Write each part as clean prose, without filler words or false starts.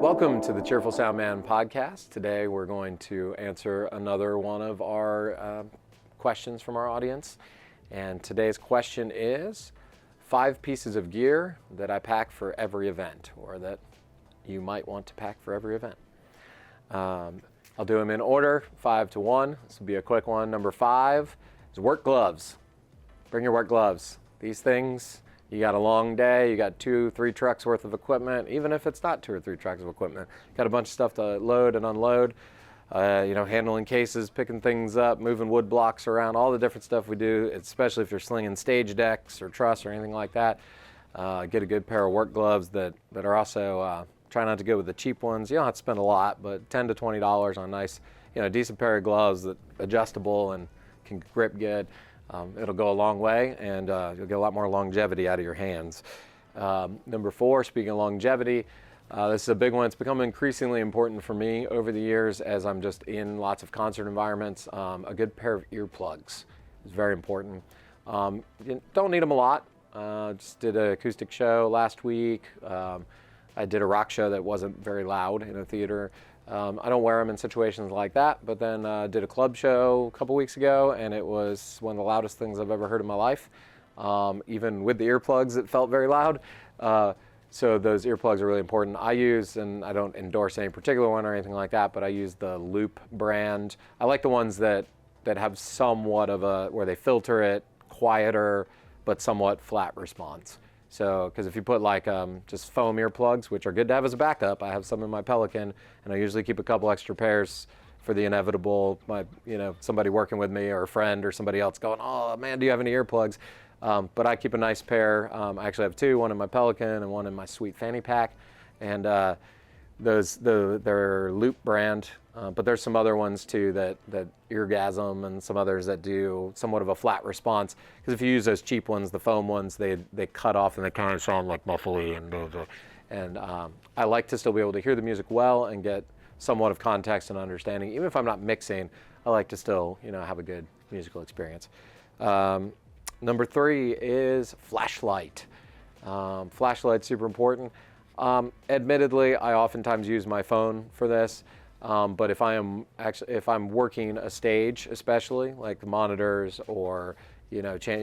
Welcome to the Cheerful Sound Man podcast. Today we're going to answer another one of our questions from our audience. And today's question is 5 pieces of gear that I pack for every event, or that you might want to pack for every event. I'll do them in order, 5 to 1. This will be a quick one. Number 5 is work gloves. Bring your work gloves. These things, you got a long day, you got 2-3 trucks worth of equipment, even if it's not 2 or 3 trucks of equipment. Got a bunch of stuff to load and unload, handling cases, picking things up, moving wood blocks around, all the different stuff we do, especially if you're slinging stage decks or truss or anything like that. Get a good pair of work gloves that are also, try not to go with the cheap ones. You don't have to spend a lot, but $10 to $20 on a nice, decent pair of gloves that adjustable and can grip good. It'll go a long way, and you'll get a lot more longevity out of your hands. Number 4, speaking of longevity, this is a big one. It's become increasingly important for me over the years as I'm just in lots of concert environments. A good pair of earplugs is very important. You don't need them a lot. Just did an acoustic show last week. I did a rock show that wasn't very loud in a theater. I don't wear them in situations like that, but then did a club show a couple weeks ago, and it was one of the loudest things I've ever heard in my life. Even with the earplugs, it felt very loud. So those earplugs are really important. I use, and I don't endorse any particular one or anything like that, but I use the Loop brand. I like the ones that have somewhat of a, where they filter it, quieter, but somewhat flat response. So, because if you put like just foam earplugs, which are good to have as a backup, I have some in my Pelican, and I usually keep a couple extra pairs for the inevitable, somebody working with me or a friend or somebody else going, oh man, do you have any earplugs? But I keep a nice pair. I actually have 2, one in my Pelican and one in my sweet fanny pack. And they're Loop brand, but there's some other ones too that Eargasm and some others that do somewhat of a flat response. Because if you use those cheap ones, the foam ones, they cut off and they kind of sound like muffly and blah, blah. And I like to still be able to hear the music well and get somewhat of context and understanding. Even if I'm not mixing, I like to still have a good musical experience. Number 3 is flashlight. Flashlight's super important. Admittedly, I oftentimes use my phone for this, but if I'm working a stage, especially like the monitors or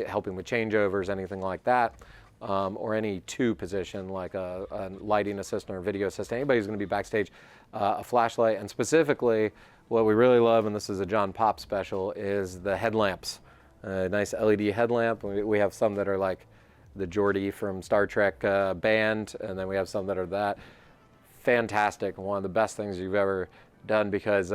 helping with changeovers, anything like that, or any 2 position like a lighting assistant or video assistant, anybody who's going to be backstage, a flashlight, and specifically what we really love, and this is a John Pop special, is the headlamps. A nice LED headlamp. We have some that are like the Geordi from Star Trek band, and then we have some that are that. Fantastic, one of the best things you've ever done, because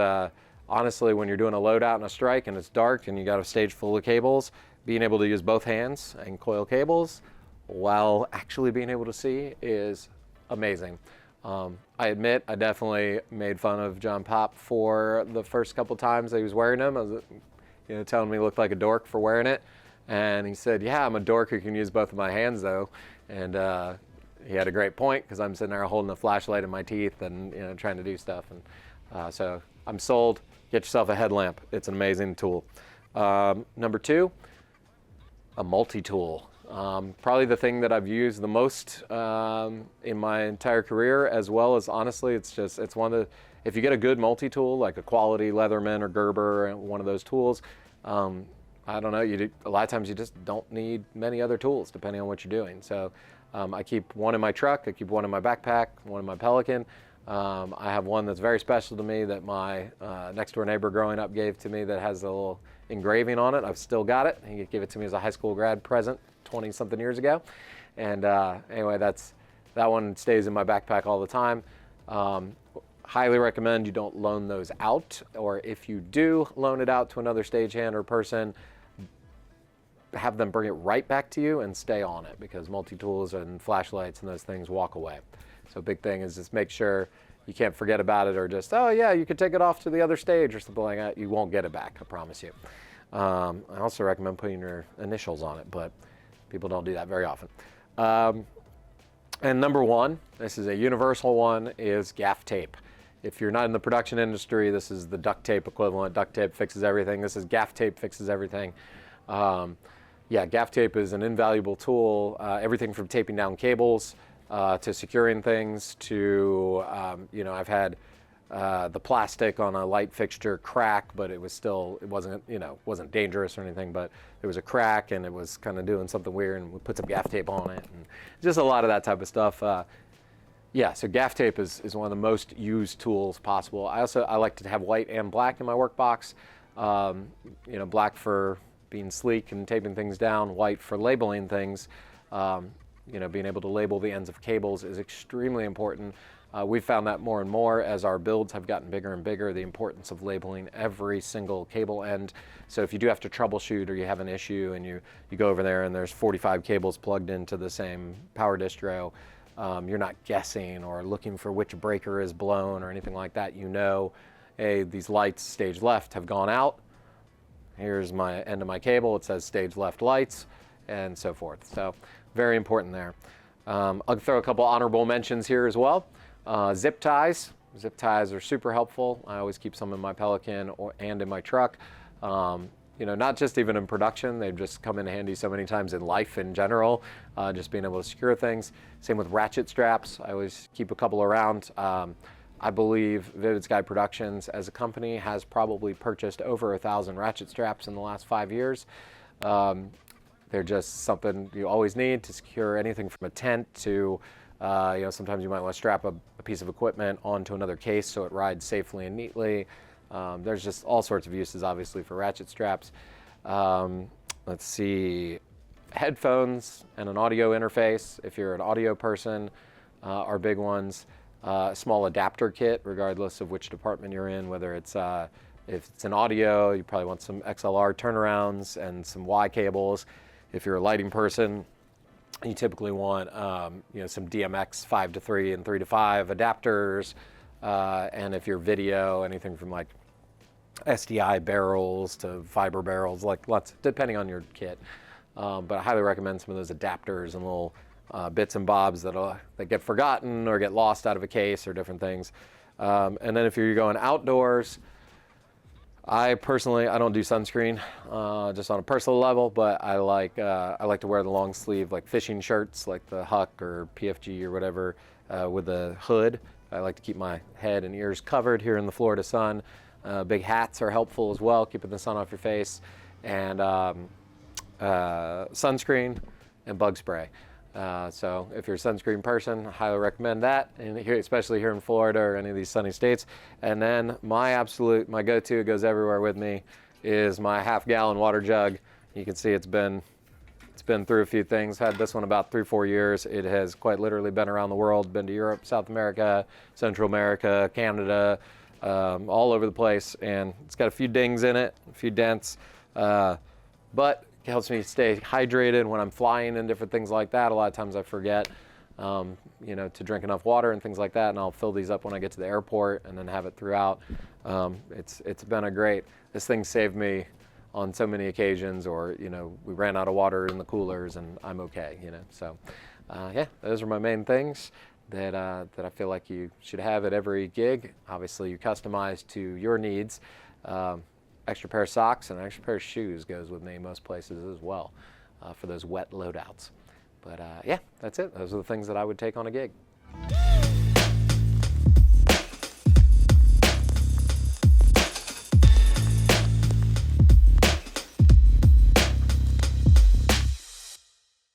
honestly, when you're doing a loadout and a strike and it's dark and you got a stage full of cables, being able to use both hands and coil cables while actually being able to see is amazing. I admit I definitely made fun of John Pop for the first couple times that he was wearing them. I was telling me he looked like a dork for wearing it. And he said, yeah, I'm a dork who can use both of my hands though. And he had a great point, because I'm sitting there holding a flashlight in my teeth and trying to do stuff. And so I'm sold. Get yourself a headlamp. It's an amazing tool. Number 2, a multi-tool. Probably the thing that I've used the most in my entire career, as well as, honestly, it's one of the, if you get a good multi-tool, like a quality Leatherman or Gerber, one of those tools, I don't know, a lot of times you just don't need many other tools depending on what you're doing. So I keep one in my truck, I keep one in my backpack, one in my Pelican. I have one that's very special to me that my next door neighbor growing up gave to me that has a little engraving on it. I've still got it. He gave it to me as a high school grad present 20-something years ago. And anyway, that one stays in my backpack all the time. Highly recommend you don't loan those out, or if you do loan it out to another stagehand or person, have them bring it right back to you and stay on it, because multi-tools and flashlights and those things walk away. So big thing is just make sure you can't forget about it, or just, oh yeah, you could take it off to the other stage or something like that. You won't get it back, I promise you. I also recommend putting your initials on it, but people don't do that very often. And number 1, this is a universal one, is gaff tape. If you're not in the production industry, this is the duct tape equivalent. Duct tape fixes everything. This is gaff tape fixes everything. Yeah, gaff tape is an invaluable tool. Everything from taping down cables, to securing things to, I've had the plastic on a light fixture crack, but it wasn't dangerous or anything, but there was a crack and it was kind of doing something weird, and we put some gaff tape on it, and just a lot of that type of stuff. So gaff tape is one of the most used tools possible. I like to have white and black in my work box. Black for being sleek and taping things down, white for labeling things. Being able to label the ends of cables is extremely important. We've found that more and more as our builds have gotten bigger and bigger, the importance of labeling every single cable end. So if you do have to troubleshoot or you have an issue and you go over there and there's 45 cables plugged into the same power distro, you're not guessing or looking for which breaker is blown or anything like that. Hey, these lights stage left have gone out. Here's my end of my cable. It says stage left lights, and so forth. So very important there. I'll throw a couple honorable mentions here as well. Zip ties. Zip ties are super helpful. I always keep some in my Pelican and in my truck. Not just even in production, they've just come in handy so many times in life in general, just being able to secure things. Same with ratchet straps. I always keep a couple around. I believe Vivid Sky Productions as a company has probably purchased over 1,000 ratchet straps in the last 5 years. They're just something you always need to secure anything from a tent to, sometimes you might want to strap a piece of equipment onto another case so it rides safely and neatly. There's just all sorts of uses, obviously, for ratchet straps. Let's see, headphones and an audio interface, if you're an audio person, are big ones. A small adapter kit, regardless of which department you're in, whether it's if it's an audio, you probably want some XLR turnarounds and some Y cables. If you're a lighting person, you typically want some DMX 5-to-3 and 3-to-5 adapters. And if you're video, anything from like SDI barrels to fiber barrels, like lots, depending on your kit. But I highly recommend some of those adapters and little bits and bobs that get forgotten or get lost out of a case or different things. And then if you're going outdoors, I don't do sunscreen, just on a personal level, but I like to wear the long sleeve, like fishing shirts, like the Huck or PFG or whatever, with a hood. I like to keep my head and ears covered here in the Florida sun. Big hats are helpful as well, keeping the sun off your face, and sunscreen and bug spray. So if you're a sunscreen person, I highly recommend that, and especially here in Florida or any of these sunny states. And then my go-to, it goes everywhere with me, is my half-gallon water jug. You can see it's been through a few things. Had this one about 3-4 years. It has quite literally been around the world, been to Europe, South America, Central America, Canada, all over the place. And it's got a few dings in it, a few dents, but it helps me stay hydrated when I'm flying and different things like that. A lot of times I forget, to drink enough water and things like that, and I'll fill these up when I get to the airport and then have it throughout. It's been this thing saved me on so many occasions, or, we ran out of water in the coolers and I'm okay, So, those are my main things that I feel like you should have at every gig. Obviously, you customize to your needs. Extra pair of socks and an extra pair of shoes goes with me most places as well, for those wet loadouts. But that's it. Those are the things that I would take on a gig.